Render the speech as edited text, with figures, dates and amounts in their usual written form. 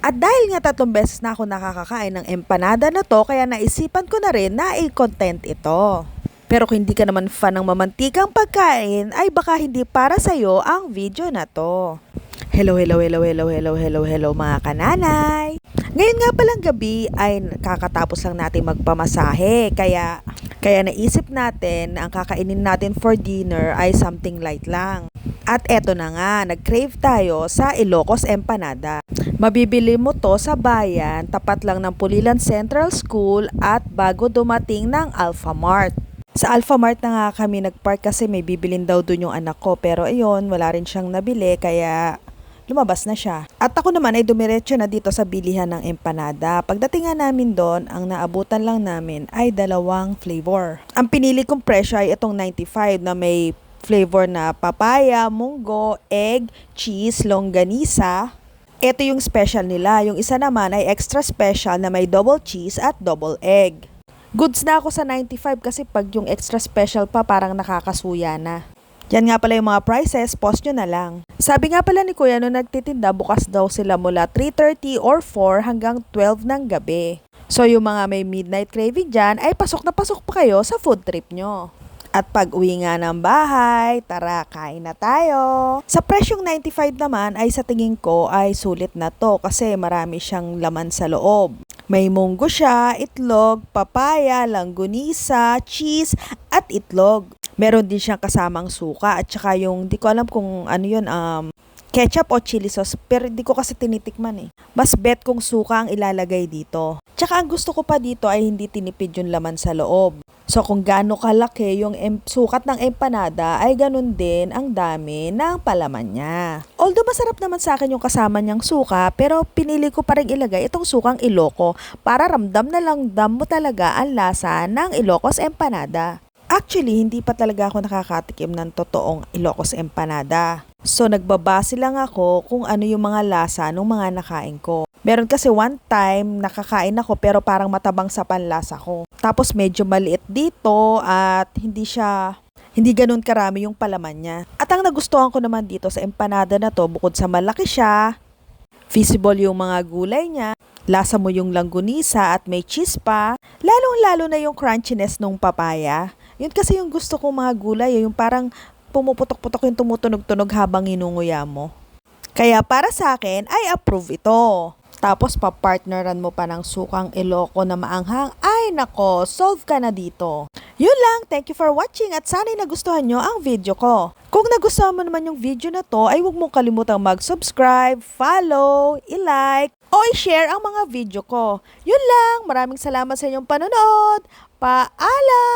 At dahil nga 3 beses na ako nakakakain ng empanada na to, kaya naisipan ko na rin na i-content ito. Pero kung hindi ka naman fan ng mamantikang pagkain, ay baka hindi para sa'yo ang video na to. Hello mga kananay! Ngayon nga palang gabi ay kakatapos lang natin magpamasahe, kaya naisip natin ang kakainin natin for dinner ay something light lang. At eto na nga, nag-crave tayo sa Ilocos Empanada. Mabibili mo to sa bayan, tapat lang ng Pulilan Central School at bago dumating ng Alphamart. Sa Alphamart na nga kami nagpark kasi may bibilin daw dun yung anak ko, pero ayun, wala rin siyang nabili kaya lumabas na siya. At ako naman ay dumiretso na dito sa bilihan ng empanada. Pagdating nga namin doon, ang naabutan lang namin ay 2 flavor. Ang pinili kong presyo ay itong 95 na may flavor na papaya, munggo, egg, cheese, longganisa. Ito yung special nila. Yung isa naman ay extra special na may double cheese at double egg. Goods na ako sa 95 kasi pag yung extra special pa parang nakakasuya na. Yan nga pala yung mga prices, post nyo na lang. Sabi nga pala ni Kuya nung nagtitinda, bukas daw sila mula 3:30 or 4 hanggang 12 ng gabi. So yung mga may midnight craving dyan, ay pasok na pasok pa kayo sa food trip nyo. At pag uwi nga ng bahay, tara, kain na tayo. Sa presyong 95 naman ay sa tingin ko ay sulit na to kasi marami siyang laman sa loob. May munggo siya, itlog, papaya, langgunisa, cheese, at itlog. Meron din siyang kasamang suka at saka yung, di ko alam kung ano yun, ketchup o chili sauce, pero di ko kasi tinitikman eh. Mas bet kong suka ang ilalagay dito. Tsaka ang gusto ko pa dito ay hindi tinipid yung laman sa loob. So kung gaano kalaki yung sukat ng empanada ay ganun din ang dami ng palaman niya. Although masarap naman sa akin yung kasama niyang suka, pero pinili ko pa rin ilagay itong sukang Iloco para ramdam na langdam mo talaga ang lasa ng Ilocos Empanada. Actually, hindi pa talaga ako nakakatikim ng totoong Ilocos Empanada. So, nagbabase lang ako kung ano yung mga lasa ng mga nakain ko. Meron kasi one time, nakakain ako pero parang matabang sa panlasa ko. Tapos medyo maliit dito at hindi ganun karami yung palaman niya. At ang nagustuhan ko naman dito sa empanada na to, bukod sa malaki siya, visible yung mga gulay niya, lasa mo yung langgunisa at may cheese pa, lalong-lalo na yung crunchiness nung papaya. Yun kasi yung gusto kong mga gulay, yung parang pumuputok-putok yung tumutunog-tunog habang inunguya mo. Kaya para sa akin ay approve ito. Tapos papartneran mo pa ng sukang Iloco na maanghang, ay nako, solve ka na dito. Yun lang, thank you for watching at sana'y nagustuhan nyo ang video ko. Kung nagustuhan mo naman yung video na to, ay huwag mong kalimutang mag-subscribe, follow, i-like, o i-share ang mga video ko. Yun lang, maraming salamat sa inyong panonood. Paalam!